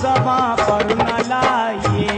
ज़बां पर न लाइए।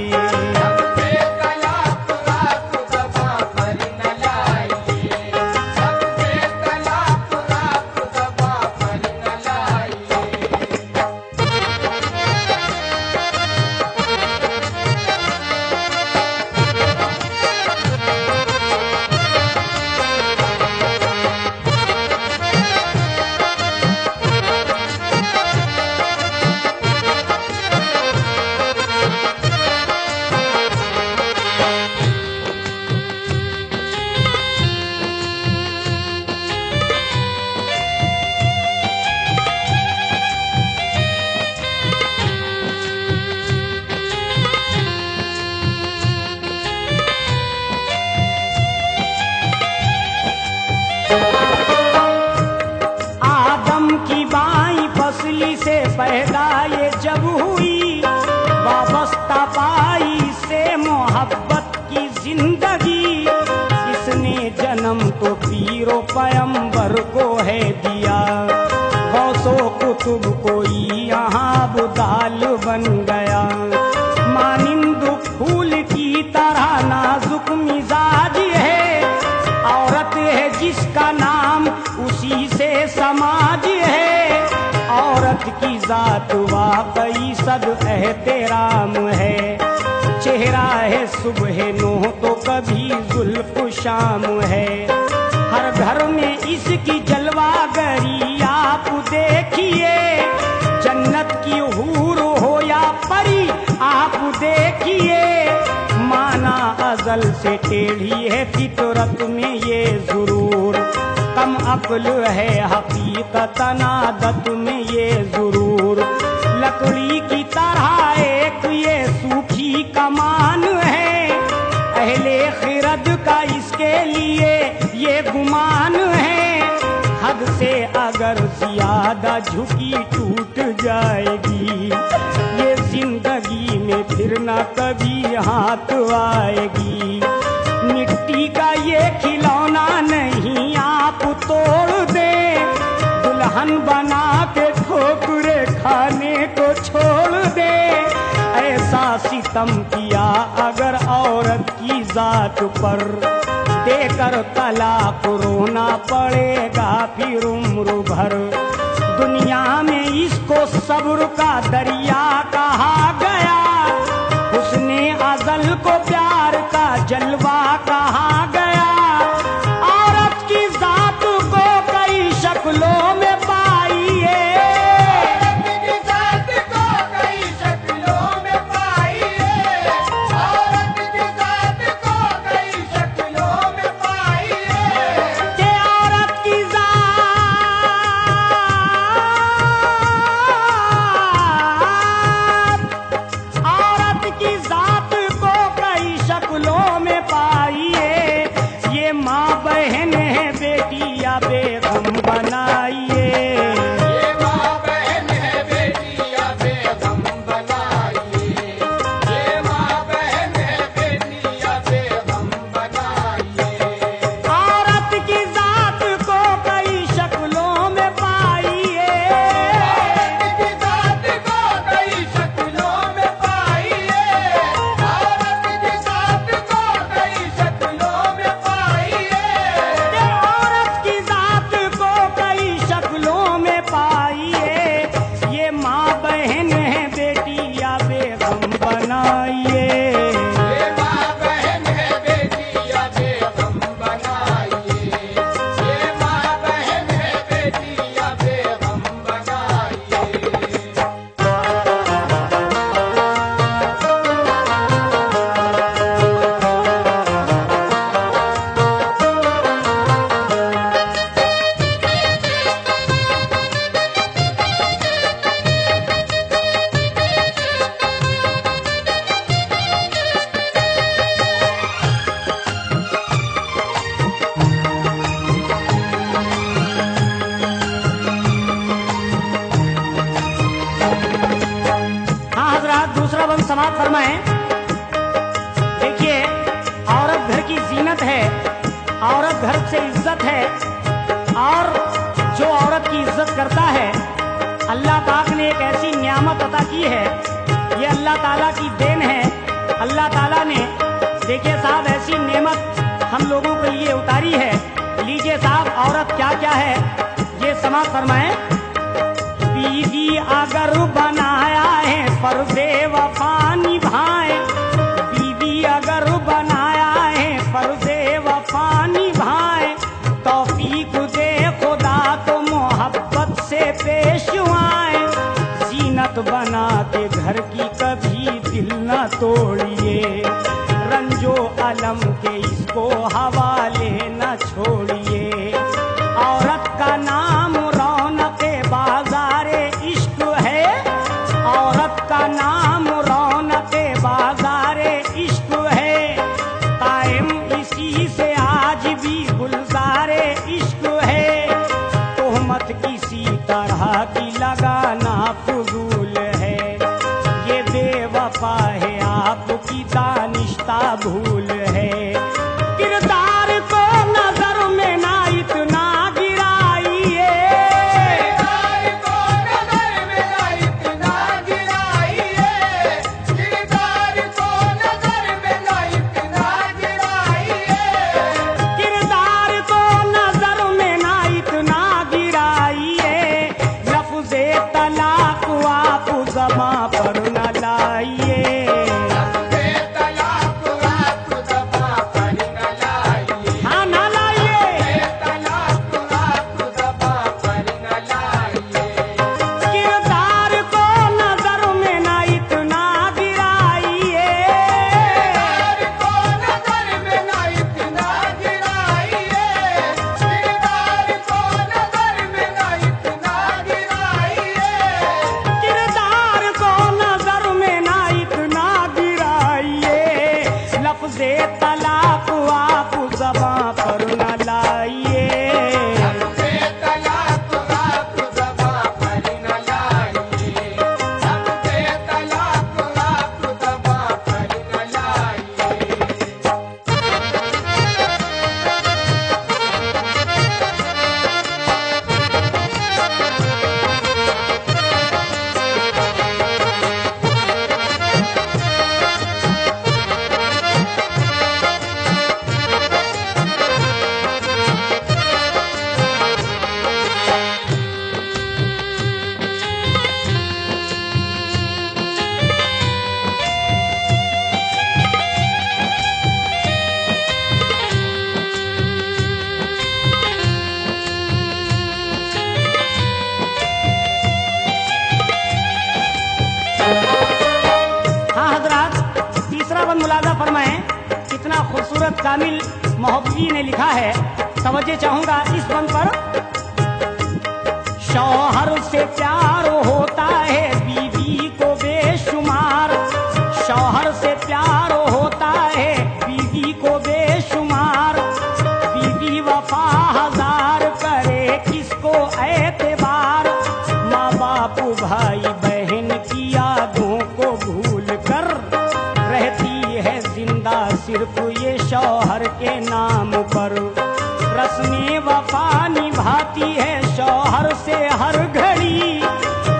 पैदा ये जब हुई वाबस्ता पाई से मोहब्बत की जिंदगी। इसने जन्म तो पीरो पैगंबर को है दिया, गौसो कुतुब कोई यहाँ बुदाल बन गया। मानिंद फूल की तरह नाजुक मिजाज है, औरत है जिसका नाम उसी से समाज है। औरत की जात वाकई सद एहतराम है, चेहरा है सुबह नूह तो कभी जुल्फ शाम है। हर घर में इसकी जलवागरी आप देखिए, जन्नत की हूर हो या परी आप देखिए। माना अजल से टेढ़ी है फितरत में ये जरूर, कम अक्ल है हकीकतन आदत में ये जरूर। लकड़ी की तरह एक ये सूखी कमान है, अहले खिरद का इसके लिए ये गुमान है। हद से अगर ज्यादा झुकी टूट जाएगी, ये जिंदगी में फिर न कभी हाथ आएगी। मिट्टी का ये खिलौना नहीं आप तोड़ दे, दुल्हन बना के ठोकरे खाने को छोड़ दे। ऐसा सितम किया अगर औरत की जात पर, देकर तलाक रोना पड़ेगा फिर उम्र भर। दुनिया में इसको सब्र का दरिया कहा गया, उसने अज़ल को प्यार का जलवा कहा गया। औरत की जात को कई शक्लों में पाइए, औरत की जात को कई शक्लों में पाइए, औरत की जात को कई शक्लों में पाइए। कि औरत की जात को कई शक्लों में पाइए। ये माँ बहन है बेटी या बेगम बनाइए, ये माँ बहन है बेटी या बेगम बनाइए, ये माँ बहन है बेटी या बेगम बनाइए। औरत की जात को कई शक्लों में पाइए, औरत की जात को कई शक्लों में पाइए, औरत की जात को कई शक्लों में पाइए। औरत की जात को कई शक्लों में पाइए, ये माँ बहन है बेटी या बेगम बनाइए, ये माँ बहन है बेटी या बेगम बनाइए, ये माँ बहन है बेटी या बेगम बनाइए। हाँ हजरात, दूसरा बंद समाप्त फरमाएं। देखिए, औरत घर की जीनत है, औरत घर से इज्जत है, और जो औरत की इज्जत करता है, अल्लाह पाक ने एक ऐसी नियामत अता की है अल्लाह ताला की देन है। अल्लाह ताला ने देखिए साहब ऐसी नेमत हम लोगों के लिए उतारी है। लीजिए साहब औरत क्या क्या है ये समाज फरमाएं। बीवी अगर बनाया है फर्ज़े वफा निभाए, बीवी अगर बनाया है फर्ज़े वफा निभाए, तौफीक दे खुदा तो मोहब्बत से पेश आए, जीनत बना के घर की कभी दिल न तोड़िए, रंजो अलम के इसको हवाले न छोड़िए। औरत का नाम रौनक बाज़ारे इश्क है, औरत का नाम रौनक बाज़ारे इश्क है, कायम इसी से आज भी गुलज़ारे इश्क है, तोहमत किसी तरह की लगाना फजूल है, ये बेवफा है आपकी दानिश्ता भूल है। किरदार को नजर में ना इतना गिराइए, किरदार को नजर में ना इतना गिराइए, किरदार को नजर में ना इतना गिराइए, किरदार को नजर में ना इतना गिराइए, लफ्ज़े तलाक आप ज़बां पर न लाइए, लफ्ज़े तलाक आप ज़बां पर न लाइए, हाँ न लाइए। तलाक आप ज़बां पर न लाइए, किरदार को नजर में ना इतना गिराइए, किरदार को नजर में ना इतना गिराइए, किरदार को नजर में ना इतना गिराइए, किरदार को नजर में ना इतना गिराइए, लफ्ज़े तलाक आप ज़बां पर न लाइए। लफ्ज़े तलाक आप ज़बां पर न लाइए, लफ्ज़े तलाक आप ज़बां पर न लाइए। हाँ हजरात, तीसरा बंद मुलाजा फरमाएं। कितना खूबसूरत कामिल मोहब्बी ने लिखा है, तवज्जो चाहूंगा इस बंद पर। शौहर से प्यार होता है बीवी को बेशुमार, शौहर से प्यार होता है बीवी को बेशुमार, बीवी वफा हजार करे किसको एतबार, माँ बाप भाई बहन की यादों को भूल कर रहती है जिंदा सिर्फ ये शौहर के नाम पर, रस्में वफा निभाती है शौहर से हर घड़ी,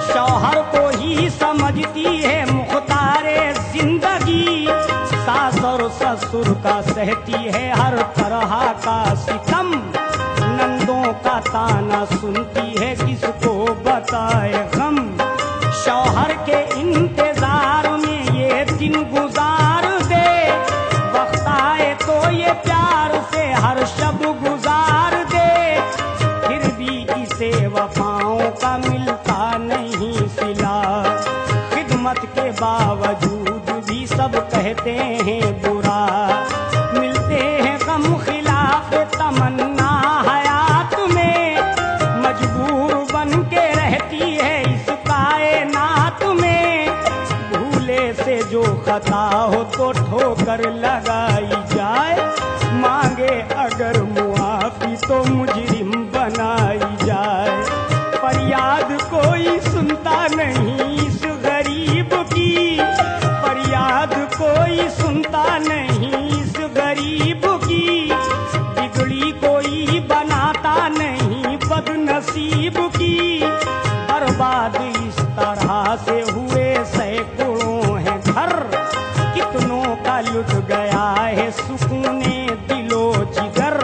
शौहर को ही समझती है मुख्तारे जिंदगी, सास और ससुर का सहती है हर तरह का सितम, नंदों का ताना सुनती है किसको बताए गम, शौहर के इंतजार में ये दिन गुजार दे, वक्त आए तो ये प्यार से हर शब गुजार दे, फिर भी इसे वफाओं का मिलता नहीं सिला, खिदमत के बावजूद भी सब कहते हैं बुरा, मिलते हैं गम खिलाफ तमन्ना हयात में, मजबूर बन के रहती है इस कायनात में, भूले से जो खता हो तो ठोकर लगाई जाए, मांगे अगर मुआफी तो मुजरिम बनाई जाए, फरियाद कोई सुनता नहीं इस गरीब की, फरियाद कोई सुनता नहीं इस गरीब की, बिगड़ी कोई बनाता नहीं बदनसीब की, बर्बाद इस तरह से हुए सैकड़ों हैं लुट गया है सुकूने दिलो जिगर।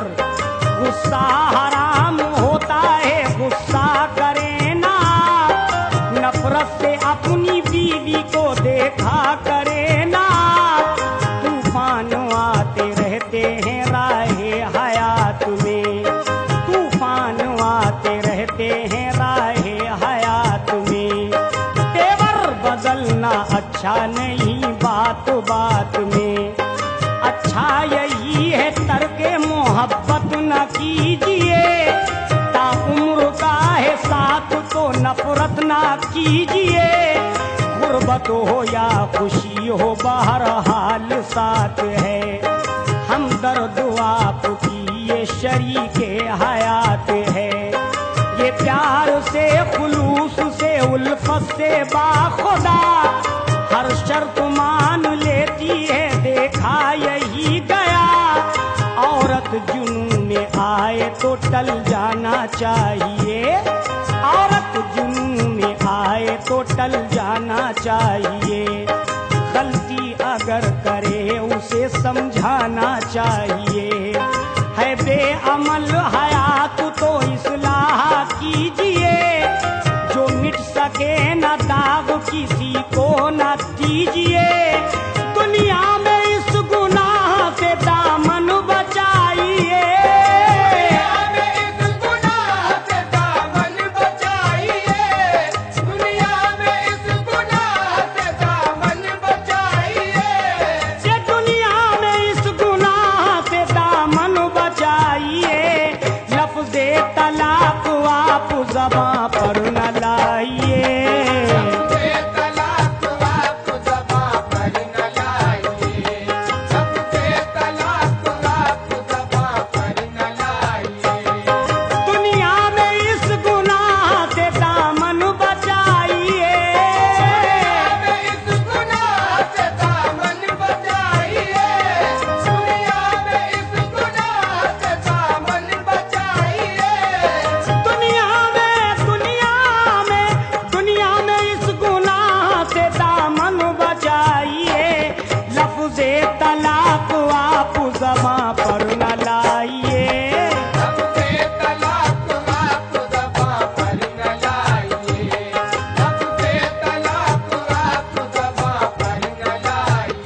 गुस्सा हराम होता है, गुस्सा करे ना, नफरत से अपनी बीवी को देखा करे ना। तूफान आते रहते हैं राहे हयात में, तूफान आते रहते हैं राहे हयात में। तेवर बदलना अच्छा नहीं बात बात में, अच्छा यही है तर्के मोहब्बत न कीजिए। ताउम्र का है साथ तो नफरत ना कीजिए। गुर्बत हो या खुशी हो बहरहाल साथ है, हम दर्द आपकी ये शरीके हयात है। ये प्यार से खुलूस से उल्फत से बाखुदा हर शर्त मान लेती है, देखा यही गया। औरत जुनून में आए तो टल जाना चाहिए, औरत जुनून में आए तो टल जाना चाहिए। गलती अगर करे उसे समझाना चाहिए। है बेअमल हयात तो इस्लाह कीजिए, जो मिट सके न दाग किसी को न दीजिए। दुनिया में इस गुनाह से दामन बचाइए, दुनिया में इस गुनाह से दामन बचाइए। दुनिया में इस गुनाह से दामन बचाइए। ये दुनिया में इस गुनाह से दामन बचाइए। लफ्ज़े तलाक आप ज़बां पर न लाइए, सबसे तलाक आप ज़बां पर न लाइए। सबसे तलाक आप ज़बां पर न लाइए। दुनिया में इस गुनाह से दामन बचाइए। दुनिया में इस गुनाह से दामन बचाइए। दुनिया में इस गुनाह से दामन बचाइए। दुनिया में इस गुनाह से दामन बचाइए। लफ्ज़े तलाक आप ज़बां पर न लाइए, सबसे तलाक आप ज़बां पर न लाइए। सबसे तलाक आप ज़बां पर न लाइए।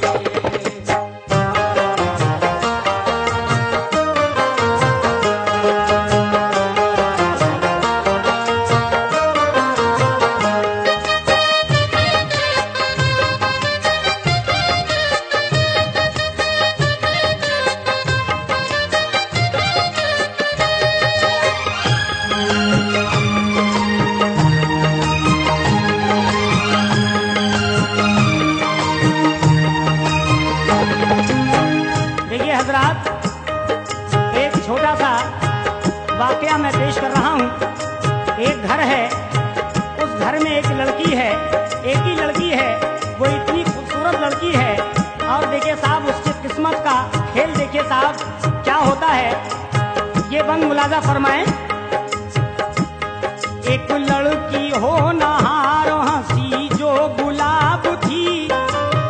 देखिए हजरात, एक छोटा सा वाकया मैं पेश कर रहा हूँ। एक घर है, उस घर में एक लड़की है, एक ही लड़की है। वो इतनी खूबसूरत लड़की है और देखिए साहब उसकी किस्मत का खेल देखिए साहब क्या होता है। ये बंद मुलाजा फरमाएं। एक लड़की हो नहार हंसी जो गुलाब थी,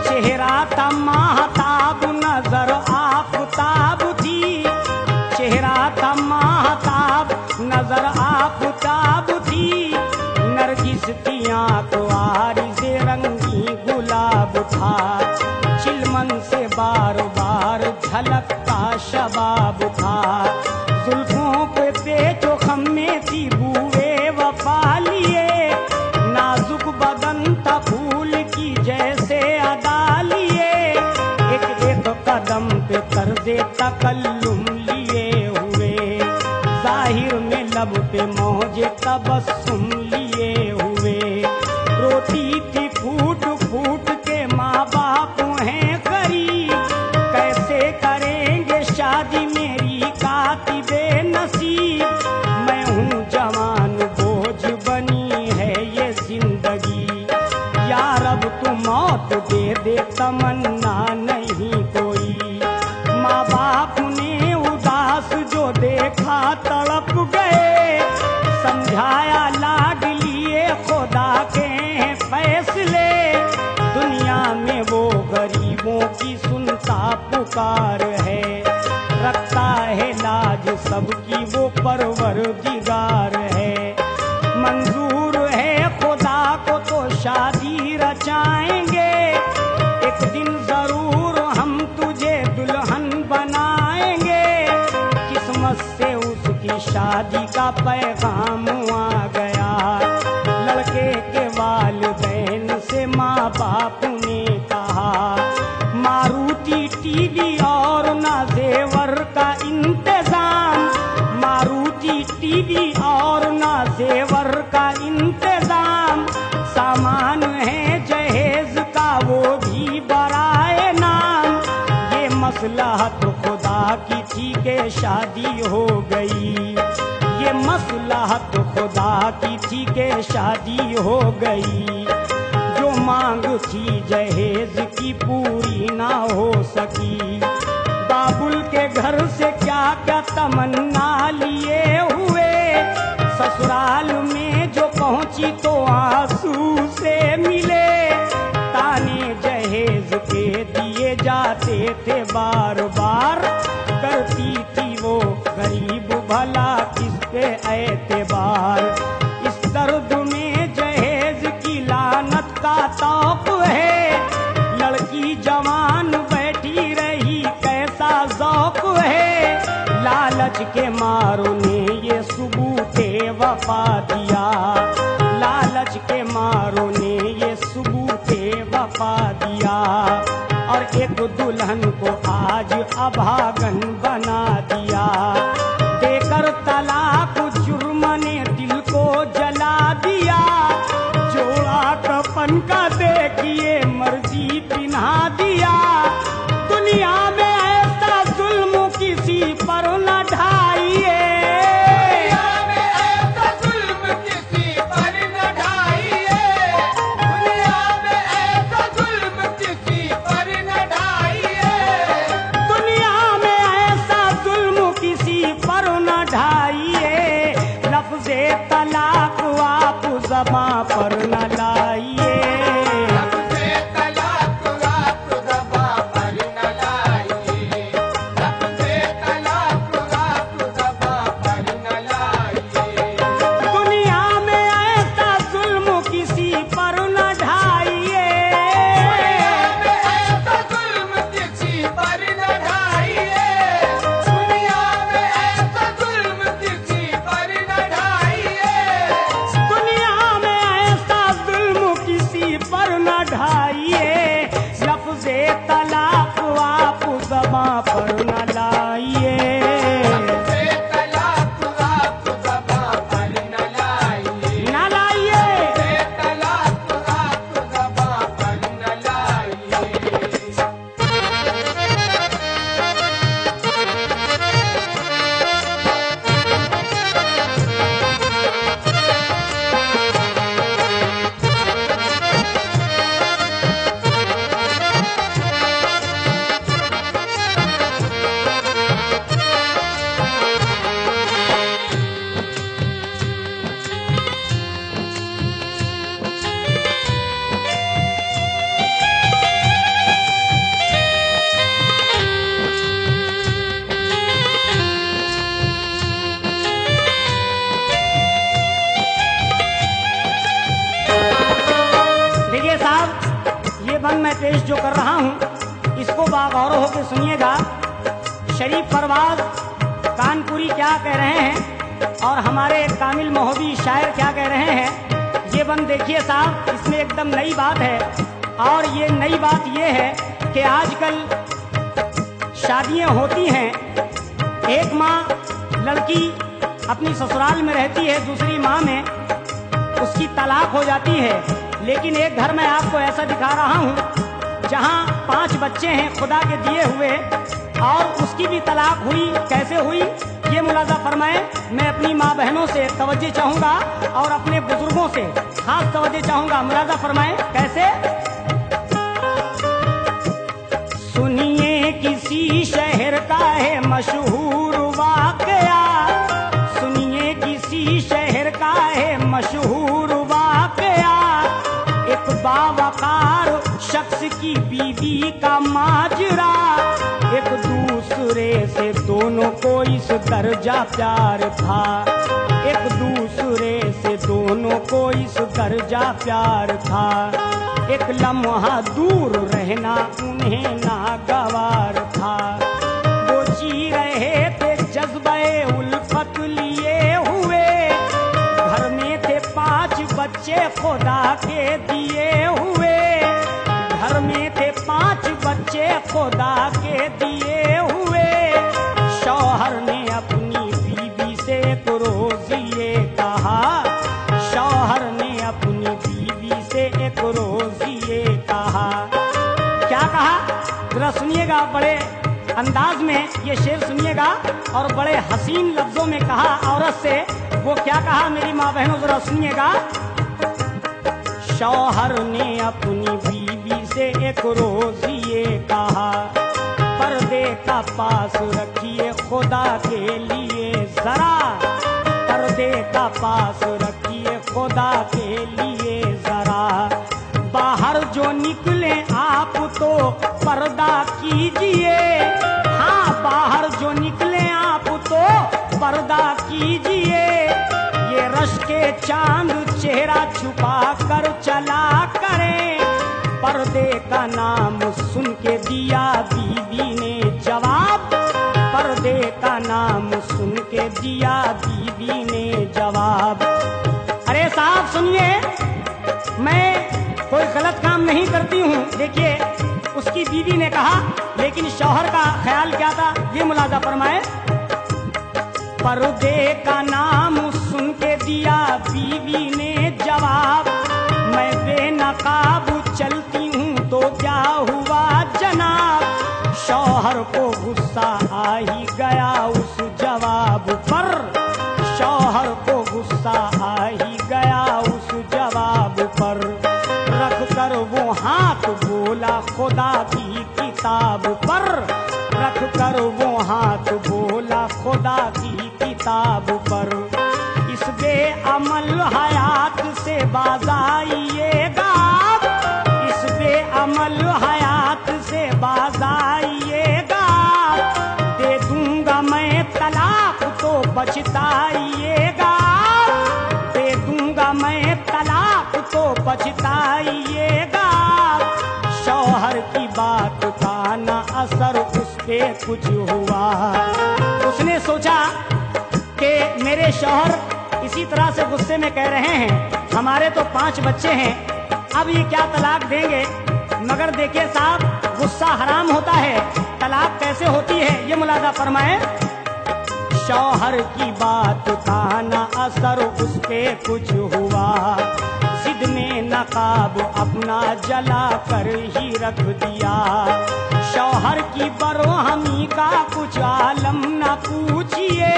चेहरा तमाहताब नजर आफताब थी, चेहरा तमाहताब नजर आफताब थी। नरगिस की आंख आरिज़े रंगी गुलाब था, चिलमन से बार बार झलकता शबाब था। जुल्फों पे पेचो खम्मे थी बूए वफा लिए, नाजुक बदन था फूल की जैसे अदा लिए। एक एक कदम पे तर्ज़े तकल्लुम लिए हुए, जाहिर में लब पे मौजे तबस्सुम लिए हुए। रोती थी फूट फूट के माँ बाप हैं गरीब, कैसे करेंगे शादी मेरी कातिबे नसीब। मैं हूँ जवान बोझ बनी है ये जिंदगी, या रब तू मौत दे दे तमन्ना नहीं कोई। माँ बाप ने उदास जो देखा तड़प गए, समझाया लाड लिए खुदा के हैं फैसले। दुनिया में वो गरीबों की सुनता पुकार है, रखता है लाज सबकी वो परवरदिगार है। मंजूर है खुदा को तो शादी रचाएंगे, एक दिन जरूर हम तुझे दुल्हन बनाएंगे। किस्मत से उसकी शादी का पैगाम आ गया, लड़के के वालिदैन से माँ बाप ने कहा, मारुति टीवी और ना जेवर का इंतजाम, मारुति टीवी और ना जेवर का इंतजाम, सामान है जहेज का वो भी बराए नाम। ये मसलहत खुदा की थी के शादी हो गई, ये मसलहत खुदा की थी के शादी हो गई। जो मांग थी जहेज की पूरी ना हो सकी, बाबुल के घर से क्या क्या तमन्ना लिए हुए, ससुराल में जो पहुंची तो आंसू से मिले। ताने जहेज के दिए जाते थे बार बार, करती थी वो गरीब भला किस पे एतबार। इस दर्द में जहेज की लानत का तौक है, लड़की जवान बैठी रही कैसा ज़ौक है। लालच के मारों ने ये सबूते वफा दिया, लालच के मारों ने ये सबूते वफा दिया। और एक दुल्हन को आज अभागन बना दिया, देकर तलाक जुर्म ने दिल को जला दिया। जोड़ा कफन का देखिए मर्जी पिन्हा दिया, दुनिया में ऐसा जुल्म किसी पर न ढाइए। दुनिया में ऐसा जुल्म किसी पर न ढाइए, दुनिया में ऐसा जुल्म किसी पर न ढाइए, दुनिया में ऐसा जुल्म किसी पर न ढाइए। लफ्ज़े तलाक आप ज़बां पर न लाइए, लफ्ज़े तलाक आप ज़बां पर न लाइए, लफ्ज़े तलाक आप ज़बां पर न लाइए। दुनिया में ऐसा जुल्म किसी पर न ढाइए। दुनिया में ऐसा जुल्म किसी पर न ढाइए, दुनिया में ऐसा जुल्म किसी पर न ढाइए। दुनिया में ऐसा जुल्म किसी पर न ढाइए। लफ्ज़े तलाक आप ज़बां पर न लाइए, लफ्ज़े तलाक आप ज़बां पर न लाइए, न लाइए। लफ्ज़े तलाक आप ज़बां पर न लाइए। देखिए साहब, ये बंद मैं पेश जो कर रहा हूँ इसको बागौर होकर सुनिएगा। शरीफ परवाज कानपुरी क्या कह रहे हैं और हमारे कामिल महोबी शायर क्या कह रहे हैं, ये बंद देखिए साहब। इसमें एकदम नई बात है, और ये नई बात ये है कि आजकल शादियां होती हैं, एक माँ लड़की अपनी ससुराल में रहती है, दूसरी माँ में उसकी तलाक हो जाती है। लेकिन एक घर में आपको ऐसा दिखा रहा हूँ जहाँ 5 बच्चे हैं खुदा के दिए हुए, और उसकी भी तलाक हुई। कैसे हुई ये मुलाजा फरमाए। मैं अपनी माँ बहनों से तवज्जो चाहूँगा और अपने बुजुर्गों से खास तवज्जो चाहूँगा। मुलाजा फरमाए कैसे। सुनिए किसी शहर का है मशहूर वाकया, सुनिए किसी शहर का है मशहूर वाकया। एक बावकार शख्स की बीवी का माजरा, एक दूसरे से दोनों को इस दर्जा प्यार था, एक दूसरे से दोनों को इस दर्जा प्यार था। एक लम्हा दूर रहना उन्हें नागवार था। वो जी रहे थे जज्बे उल्फत लिए हुए, घर में थे 5 बच्चे खुदा के दिए हुए, घर में थे 5 बच्चे खुदा के दिए हुए। शौहर ने अपनी बीवी से एक रोज ये कहा, शौहर ने अपनी बीवी से एक रोज ये कहा। क्या कहा जरा सुनिएगा, बड़े अंदाज में ये शेर सुनिएगा और बड़े हसीन लफ्जों में कहा औरत से। वो क्या कहा मेरी माँ बहनों जरा सुनिएगा। शौहर ने अपनी बीवी से एक रोज ये कहा, पर्दे का पास रखिए खुदा के लिए जरा, पर्दे का पास रखिए खुदा के लिए जरा। बाहर जो निकले आप तो पर्दा कीजिए, हाँ बाहर जो निकले आप तो पर्दा कीजिए। ये रश के चांद चेहरा छुपा कर चला करें, पर्दे का नाम सुन के दिया बीवी ने जवाब, पर्दे का नाम सुन के दिया बीवी ने जवाब। अरे साहब सुनिए, मैं कोई गलत काम नहीं करती हूँ। देखिए उसकी बीवी ने कहा, लेकिन शौहर का ख्याल क्या था ये मुलाजा फरमाए। पर्दे का नाम सुन के दिया बीवी ने जवाब, मैं बेनकाब चलती हूँ तो क्या हुआ जनाब। शौहर को गुस्सा आ ही गया उस जवाब पर, शौहर को गुस्सा आ ही गया उस जवाब पर। रख कर वो हाथ बोला खुदा की किताब पर, रख कर वो हाथ बोला खुदा की किताब पर। इस बेअमल हयात से बाज आइएगा, इस बेअमल हयात से बाज आइएगा। दे दूंगा मैं तलाक तो पछताइएगा, दे दूंगा मैं तलाक तो पछताइएगा। शौहर की बात का ना असर उस पे कुछ हुआ। उसने सोचा कि मेरे शौहर इसी तरह से गुस्से में कह रहे हैं, हमारे तो 5 बच्चे हैं, अब ये क्या तलाक देंगे। मगर देखिए साहब, गुस्सा हराम होता है, तलाक कैसे होती है ये मुलाजा फरमाए। शौहर की बात का ना असर उस पे कुछ हुआ, जिद ने नकाब अपना जला कर ही रख दिया। शौहर की बरोहमी का कुछ आलम न पूछिए,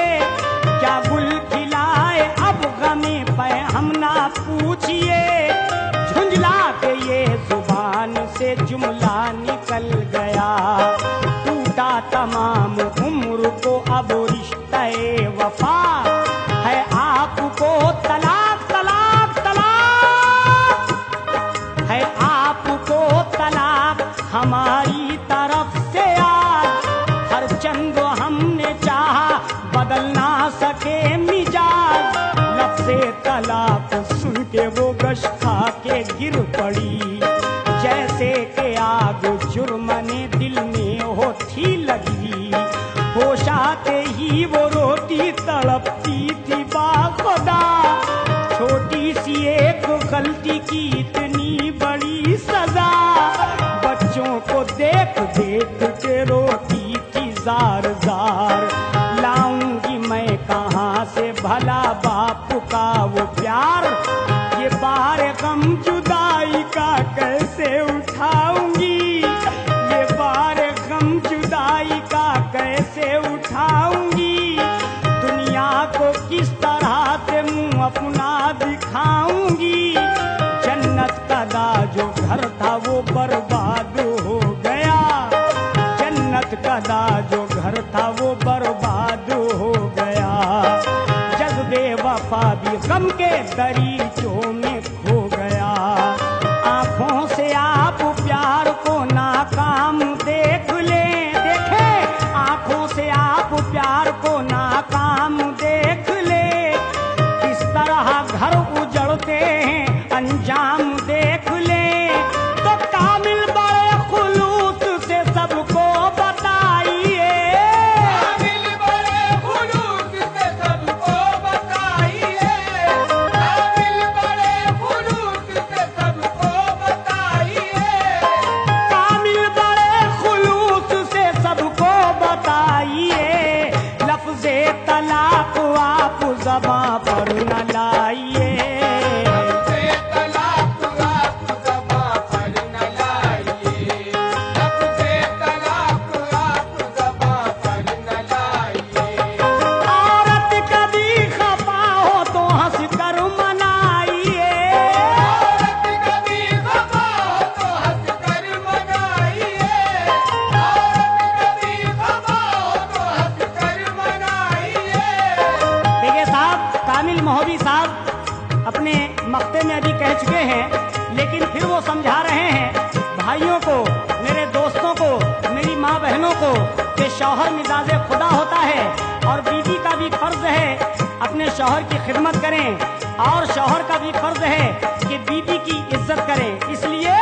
क्या गुल खिलाए अब गमे पे हम ना पूछिए। झुंझला के ये जुबान से जुमला निकल गया, टूटा तमाम उम्र को अब रिश्ते वफा है आपको तलाक तलाक तलाक, है आपको तलाक हमारी तरफ से आज। हर चंद हमने चाहा बदल ना सके मिजाज, लफ्ज़े तलाक सुन के वो गश खा के गिर पड़ी। जैसे के आग जुर्मने दिल में हो थी लगी, होश आते ही वो रोती तड़पती थी बाखुदा। छोटी सी एक गलती की इतनी बड़ी सजा, बच्चों को देख देख के रोती थी जार जार। लाऊंगी मैं कहाँ से भला बाप का वो प्यार, ये बार गम जुदाई का कैसे उठाऊंगी, ये बार गम जुदाई का कैसे उठाऊंगी। दुनिया को किस तरह से मुंह अपना दिखाऊंगी। जन्नत का दा जो घर था वो बर्बाद हो गया, जन्नत का दा जो घर था वो बर्बाद हो गया। जज्बे वफा भी गम के दरीचों में खो गया। आंखों से आप प्यार को ना भाइयों को, मेरे दोस्तों को, मेरी माँ बहनों को कि शौहर मिजाज खुदा होता है और बीवी का भी फर्ज है अपने शौहर की खिदमत करें और शौहर का भी फर्ज है कि बीवी की इज्जत करें। इसलिए